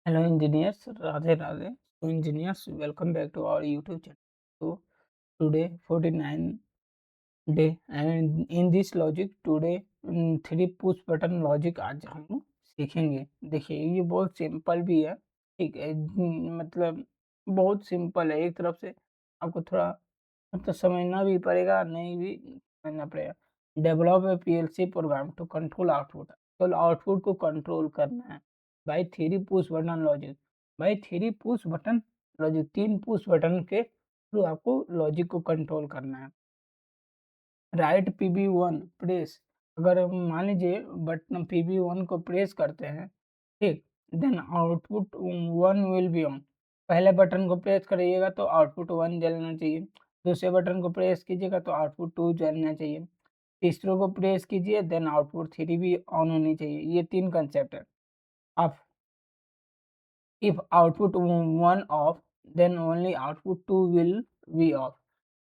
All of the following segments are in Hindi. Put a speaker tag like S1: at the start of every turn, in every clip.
S1: Hello engineers, Radhe Radhe. So engineers, welcome back to our YouTube channel. So today 49 day and in this logic today three push button logic आज हम लोग सीखेंगे। देखिए ये बहुत सिंपल भी है, ठीक है। मतलब बहुत सिंपल है, एक तरफ से आपको थोड़ा मतलब समझना भी पड़ेगा, नहीं भी समझना पड़ेगा। Develop a PLC program to control output, तो आउटपुट को कंट्रोल करना है by three push button logic. By three push button logic, तीन पुश बटन के थ्रू आपको लॉजिक को कंट्रोल करना है। राइट PB1 प्रेस, अगर हम मान लीजिए बटन PB1 को प्रेस करते हैं, ठीक, then output 1 will be on. पहले बटन को प्रेस करिएगा तो आउटपुट 1 जलना चाहिए, दूसरे बटन को प्रेस कीजिएगा तो आउटपुट 2 जलना चाहिए, तीसरे को प्रेस कीजिए देन आउटपुट 3 भी ऑन होनी चाहिए। ये तीन कंसेप्ट है। अब if output 1 off then only output 2 will be off।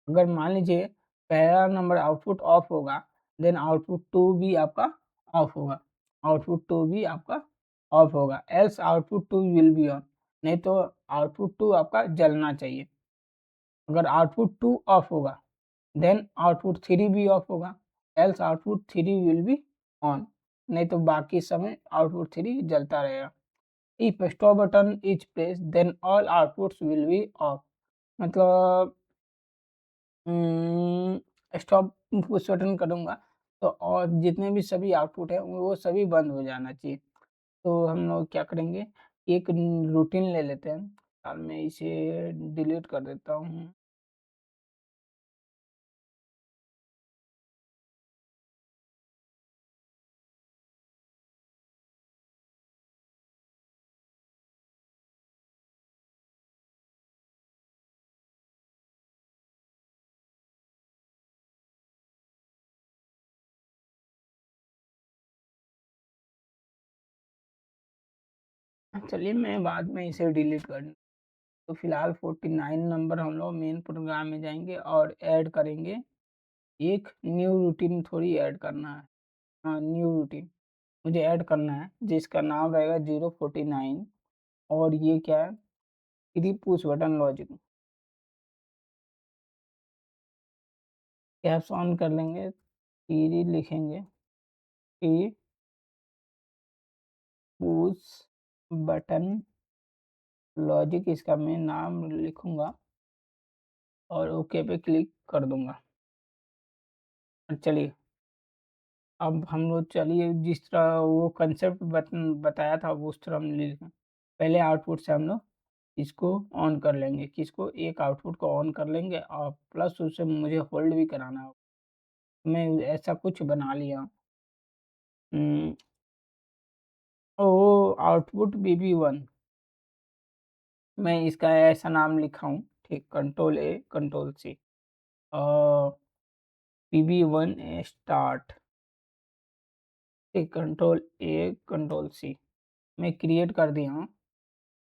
S1: अगर मान लीजिए पहला नंबर आउटपुट ऑफ होगा देन आउटपुट 2 भी आपका ऑफ होगा, आउटपुट 2 भी आपका ऑफ होगा, else output 2 will be on, नहीं तो आउटपुट 2 आपका जलना चाहिए। अगर आउटपुट 2 ऑफ होगा देन आउटपुट 3 भी ऑफ होगा, else output 3 will be on, नहीं तो बाकी समय आउटपुट 3 जलता रहेगा। If stop button is pressed, then all outputs will be off। मतलब स्टॉप पुश बटन करूँगा तो और जितने भी सभी आउटपुट है वो सभी बंद हो जाना चाहिए। तो हम लोग क्या करेंगे, एक रूटीन ले लेते हैं और मैं इसे डिलीट कर देता हूँ। चलिए मैं बाद में इसे डिलीट कर दूँ। तो फिलहाल 49 नंबर हम लोग मेन प्रोग्राम में जाएंगे और ऐड करेंगे एक न्यू रूटीन, थोड़ी ऐड करना है। हाँ, न्यू रूटीन मुझे ऐड करना है जिसका नाम रहेगा 049 और ये क्या है, three push button logic. Caps on कर लेंगे, थ्री लिखेंगे, थ्री पुश बटन लॉजिक, इसका मैं नाम लिखूंगा और ओके पे क्लिक कर दूंगा। चलिए अब हम लोग चलिए जिस तरह वो कंसेप्ट बताया था उस तरह हम लिखें। पहले आउटपुट से हम लोग इसको ऑन कर लेंगे, किसको, एक आउटपुट को ऑन कर लेंगे और प्लस उसे मुझे होल्ड भी कराना होगा। मैं ऐसा कुछ बना लिया। ओ आउटपुट BB1, मैं इसका ऐसा नाम लिखा हूँ, ठीक, कंट्रोल A कंट्रोल C और PB1 स्टार्ट, ठीक, कंट्रोल A कंट्रोल C मैं क्रिएट कर दिया हूँ।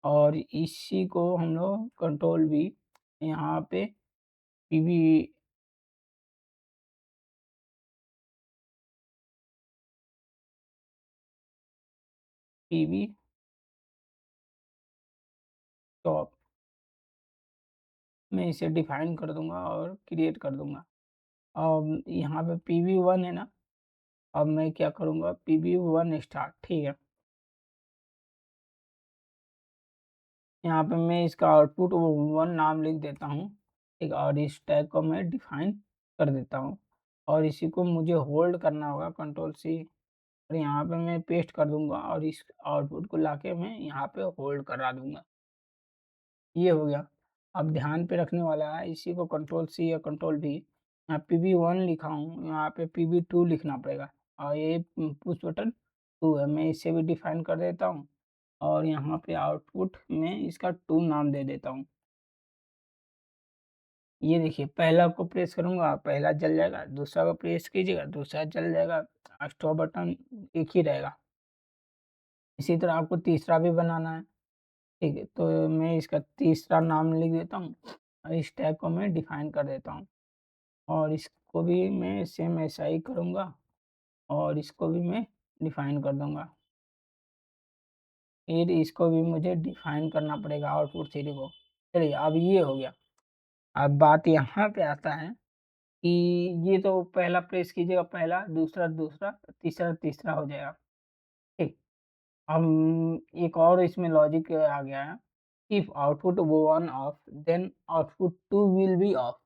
S1: और इसी को हम लोग कंट्रोल B यहाँ पे PB PB टॉप, मैं इसे डिफाइन कर दूंगा और क्रिएट कर दूंगा। अब यहाँ पे PB1 है ना, अब मैं क्या करूँगा, PB1 स्टार्ट, ठीक है। यहाँ पे मैं इसका आउटपुट वो 1 नाम लिख देता हूँ, ठीक, और इस टैग को मैं डिफाइन कर देता हूँ और इसी को मुझे होल्ड करना होगा, कंट्रोल C, और यहाँ पे मैं पेस्ट कर दूंगा और इस आउटपुट को लाके मैं यहाँ पे होल्ड करा दूंगा। ये हो गया। अब ध्यान पे रखने वाला है, इसी को कंट्रोल C या कंट्रोल V, यहाँ PB1 लिखा हूँ, यहाँ पे PB2 लिखना पड़ेगा और ये पुश बटन 2 है, मैं इसे भी डिफाइन कर देता हूँ और यहाँ पे आउटपुट में इसका 2 नाम दे देता हूँ। ये देखिए पहला को प्रेस करूँगा पहला जल जाएगा, दूसरा को प्रेस कीजिएगा दूसरा जल जाएगा, स्टॉप बटन एक ही रहेगा। इसी तरह आपको तीसरा भी बनाना है, ठीक है, तो मैं इसका तीसरा नाम लिख देता हूँ और इस टैग को मैं डिफाइन कर देता हूँ और इसको भी मैं सेम ऐसा ही करूँगा और इसको भी मैं डिफाइन कर दूँगा। फिर इसको भी मुझे डिफाइन करना पड़ेगा आउटपुट 3 को। चलिए अब ये हो गया। अब बात यहाँ पे आता है कि ये तो पहला प्रेस कीजिएगा, पहला, दूसरा दूसरा, तीसरा तीसरा हो जाएगा, ठीक। हम एक और इसमें लॉजिक आ गया है, if output 1 off then output 2 will be off.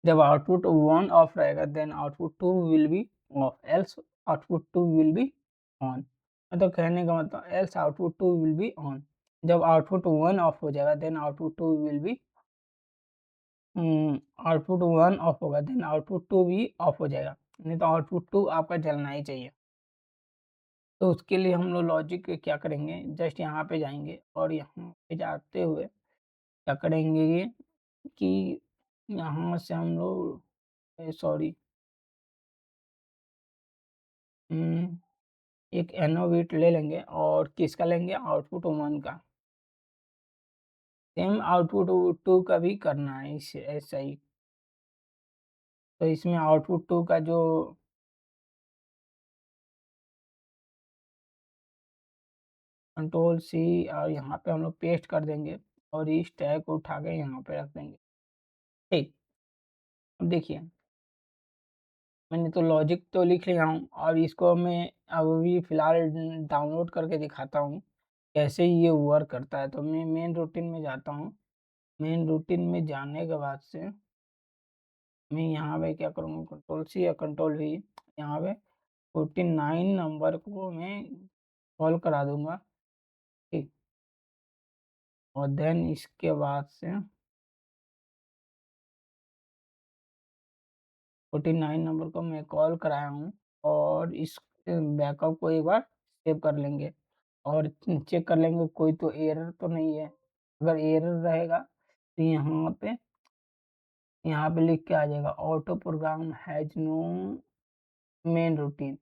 S1: जब आउटपुट 1 ऑफ रहेगा then output 2 will be off, else output 2 will be on. मतलब कहने का मतलब else output 2 will be on. जब आउटपुट 1 ऑफ हो जाएगा then output 2 will be output 1 off होगा देन आउटपुट 2 भी ऑफ हो जाएगा, नहीं तो आउटपुट 2 आपका जलना ही चाहिए। तो उसके लिए हम लोग लॉजिक क्या करेंगे, जस्ट यहाँ पे जाएंगे और यहाँ पे जाते हुए क्या करेंगे ये कि यहाँ से हम लोग सॉरी एक एनो बिट ले लेंगे और किसका लेंगे, आउटपुट 1 का। सेम आउटपुट 2 का भी करना है इस ऐसा ही। तो इसमें आउटपुट 2 का जो कंट्रोल सी और यहाँ पे हम लोग पेस्ट कर देंगे और इस टैग को उठा के यहाँ पे रख देंगे, ठीक। अब देखिए मैंने तो लॉजिक तो लिख लिया हूँ और इसको मैं अभी फ़िलहाल डाउनलोड करके दिखाता हूँ कैसे ये वर्क करता है। तो मैं मेन रूटीन में जाता हूँ। मेन रूटीन में जाने के बाद से मैं यहाँ पे क्या करूँगा, कंट्रोल सी या कंट्रोल वी, यहाँ पे 49 नंबर को मैं कॉल करा दूंगा, ठीक। और देन इसके बाद से 49 नंबर को मैं कॉल कराया हूँ और इस बैकअप को एक बार सेव कर लेंगे और चेक कर लेंगे कोई तो एरर तो नहीं है। अगर एरर रहेगा तो यहाँ पे लिख के आ जाएगा auto program has no main routine.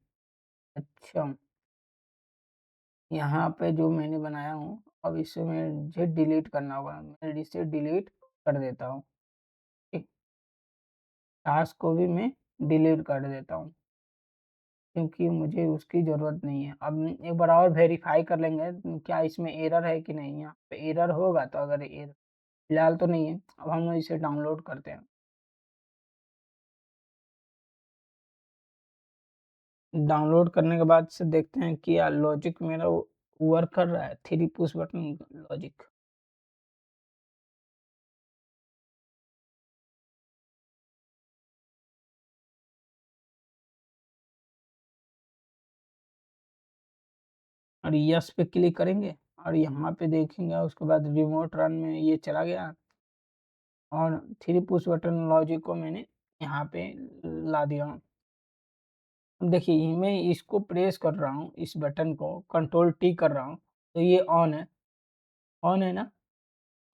S1: अच्छा, यहाँ पे जो मैंने बनाया हूँ अब इसे मुझे डिलीट करना होगा, मैं इसे डिलीट कर देता हूँ, ठीक। टास्क को भी मैं डिलीट कर देता हूँ क्योंकि मुझे उसकी ज़रूरत नहीं है। अब एक बार और वेरीफाई कर लेंगे क्या इसमें एरर है कि नहीं। यहाँ पे एरर होगा तो अगर एरर फिलहाल तो नहीं है, अब हम इसे डाउनलोड करते हैं। डाउनलोड करने के बाद से देखते हैं कि लॉजिक मेरा वर्क कर रहा है, 3 पुश बटन लॉजिक। और यस पे क्लिक करेंगे और यहाँ पे देखेंगे उसके बाद रिमोट रन में ये चला गया और 3 पुश बटन लॉजिक को मैंने यहाँ पे ला दिया। अब देखिए मैं इसको प्रेस कर रहा हूँ, इस बटन को कंट्रोल टी कर रहा हूँ तो ये ऑन है ना।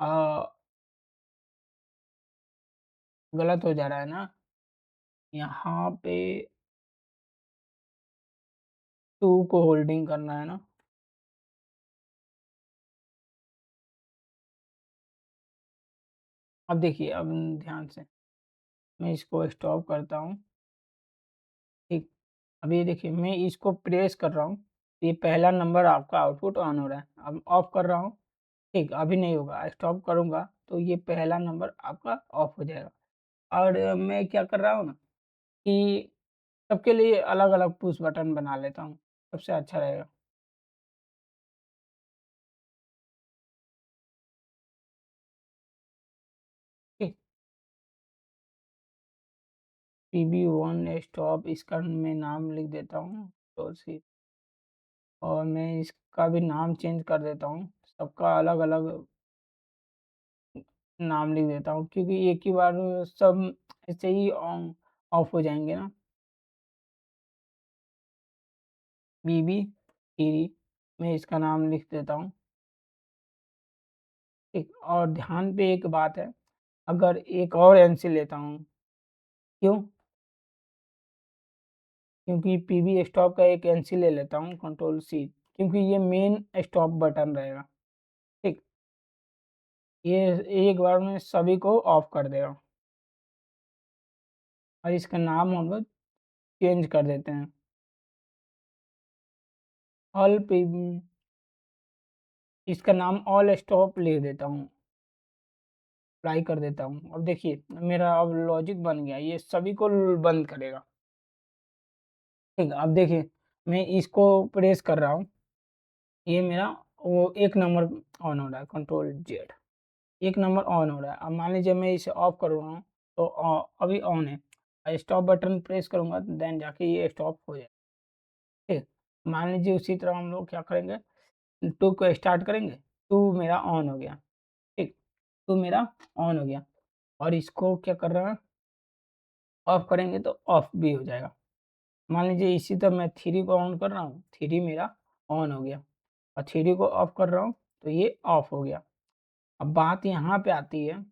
S1: आ, गलत हो जा रहा है ना, यहाँ पे 2 को होल्डिंग करना है ना। अब देखिए अब ध्यान से मैं इसको स्टॉप करता हूँ, ठीक। अब ये देखिए मैं इसको प्रेस कर रहा हूँ, ये पहला नंबर आपका आउटपुट ऑन हो रहा है। अब ऑफ कर रहा हूँ, ठीक, अभी नहीं होगा, स्टॉप करूँगा तो ये पहला नंबर आपका ऑफ हो जाएगा। और मैं क्या कर रहा हूँ ना कि सबके लिए अलग-अलग पुश बटन बना लेता हूँ, सबसे अच्छा रहेगा। ठीक, PB1 स्टॉप इसका मैं नाम लिख देता हूँ तो सी और मैं इसका भी नाम चेंज कर देता हूँ, सबका अलग-अलग नाम लिख देता हूँ क्योंकि एक ही बार सब ऐसे ही ऑफ हो जाएँगे ना। बीबी थ्री मैं इसका नाम लिख देता हूँ, ठीक। और ध्यान पे एक बात है, अगर एक और एनसी लेता हूँ, क्यों? क्योंकि पीबी स्टॉप का एक एनसी ले लेता हूँ कंट्रोल सी क्योंकि ये मेन स्टॉप बटन रहेगा, ठीक। ये एक बार में सभी को ऑफ कर देगा और इसका नाम हम लोग चेंज कर देते हैं, ऑल पीबी इसका नाम ऑल स्टॉप लिख देता हूँ, अप्लाई कर देता हूँ। अब देखिए मेरा अब लॉजिक बन गया, ये सभी को बंद करेगा। ठीक है, अब देखिए मैं इसको प्रेस कर रहा हूँ, ये मेरा वो 1 नंबर ऑन हो रहा है, कंट्रोल जेड 1 नंबर ऑन हो रहा है। अब मान लीजिए मैं इसे ऑफ कर रहा हूँ तो अभी ऑन है। स्टॉप बटन प्रेस करूँगा देन जाके ये स्टॉप हो जाएगा। ठीक, मान लीजिए उसी तरह हम लोग क्या करेंगे, 2 को स्टार्ट करेंगे, 2 मेरा ऑन हो गया। ठीक, 2 मेरा ऑन हो गया और इसको क्या कर रहा है, ऑफ करेंगे तो ऑफ भी हो जाएगा। मान लीजिए इसी तरह मैं 3 को ऑन कर रहा हूँ, 3 मेरा ऑन हो गया और 3 को ऑफ कर रहा हूँ तो ये ऑफ हो गया। अब बात यहाँ पे आती है,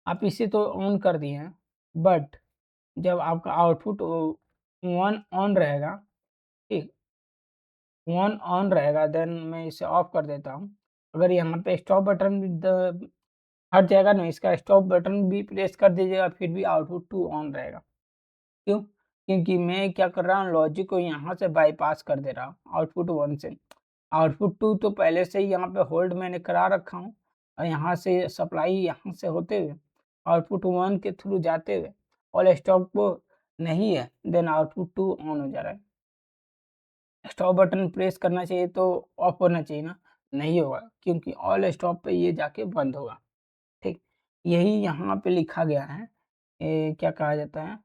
S1: आप इसे तो ऑन कर दिए हैं, बट जब आपका आउटपुट 1 ऑन रहेगा, ठीक, 1 ऑन रहेगा देन मैं इसे ऑफ कर देता हूँ। अगर यहाँ पे स्टॉप बटन भी हट जाएगा ना, इसका स्टॉप बटन भी प्रेस कर दीजिएगा फिर भी आउटपुट 2 ऑन रहेगा। क्यों? क्योंकि मैं क्या कर रहा हूँ, लॉजिक को यहाँ से बाईपास कर दे रहा हूँ आउटपुट 1 से। आउटपुट 2 तो पहले से ही यहाँ पे होल्ड मैंने करा रखा हूँ और यहाँ से सप्लाई यहाँ से होते हुए आउटपुट 1 के थ्रू जाते हुए ऑल स्टॉप को नहीं है, देन आउटपुट 2 ऑन हो जा रहा है। स्टॉप बटन प्रेस करना चाहिए तो ऑफ होना चाहिए ना, नहीं होगा क्योंकि ऑल स्टॉप पे ये जाके बंद होगा। ठीक, यही यहाँ पे लिखा गया है। क्या कहा जाता है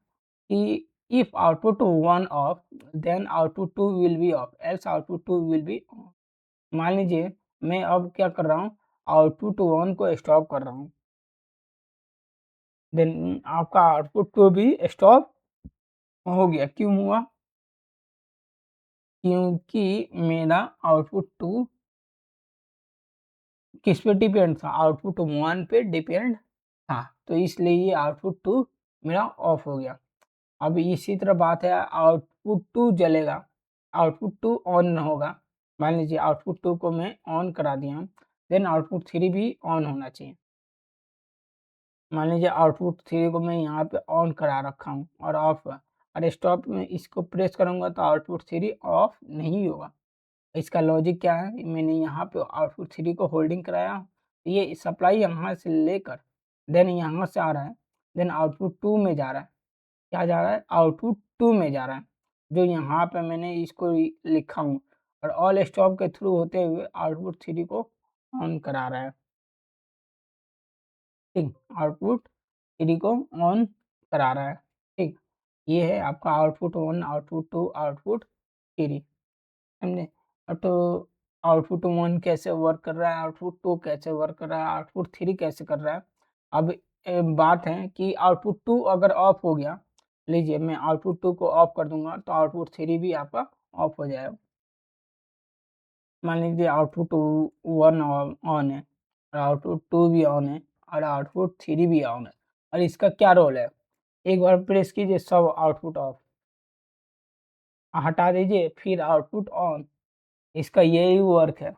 S1: कि if output 1 off then output 2 will be off else output 2 will be on. मान लीजिए मैं अब क्या कर रहा हूँ, आउटपुट 1 को स्टॉप कर रहा हूँ, देन आपका आउटपुट 2 भी स्टॉप हो गया। क्यों हुआ? क्योंकि मेरा आउटपुट 2 किस पे डिपेंड था, आउटपुट 1 पे डिपेंड था, तो इसलिए ये आउटपुट 2 मेरा ऑफ हो गया। अब इसी तरह बात है, आउटपुट 2 जलेगा, आउटपुट 2 ऑन होगा। मान लीजिए आउटपुट 2 को मैं ऑन करा दिया हूँ, देन आउटपुट 3 भी ऑन होना चाहिए। मान लीजिए आउटपुट 3 को मैं यहाँ पे ऑन करा रखा हूँ और ऑफ है और स्टॉप में इसको प्रेस करूँगा तो आउटपुट 3 ऑफ नहीं होगा। इसका लॉजिक क्या है, मैंने यहाँ पे आउटपुट 3 को होल्डिंग कराया, ये सप्लाई यहाँ से लेकर देन यहाँ से आ रहा है, देन आउटपुट 2 में जा रहा है। क्या जा रहा है? आउटपुट 2 में जा रहा है, जो यहाँ पे मैंने इसको लिखा हूँ और ऑल स्टॉप के थ्रू होते हुए आउटपुट 3 को ऑन करा रहा है। ठीक, आउटपुट 3 को ऑन करा रहा है। ठीक, ये है आपका आउटपुट 1, आउटपुट 2, आउटपुट 3, समझे? अब तो आउटपुट 1 कैसे वर्क कर रहा है, आउटपुट 2 कैसे वर्क कर रहा है, आउटपुट 3 कैसे कर रहा है। अब बात है कि आउटपुट 2 अगर ऑफ हो गया, लीजिए मैं आउटपुट 2 को ऑफ कर दूँगा तो आउटपुट 3 भी आपका ऑफ हो जाएगा। मान लीजिए आउटपुट 1 ऑन है और आउटपुट 2 भी ऑन है और आउटपुट 3 भी ऑन है और इसका क्या रोल है? एक बार प्रेस कीजिए सब आउटपुट ऑफ, हटा दीजिए फिर आउटपुट ऑन। इसका यही वर्क है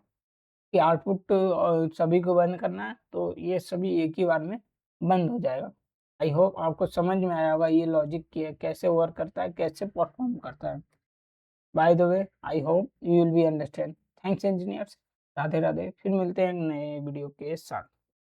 S1: कि आउटपुट सभी को बंद करना है तो ये सभी एक ही बार में बंद हो जाएगा। आई होप आपको समझ में आया होगा ये लॉजिक कैसे वर्क करता है, कैसे परफॉर्म करता है। By the way I hope you will be understand. Thanks engineers. Radhe Radhe, फिर मिलते हैं नए वीडियो के साथ।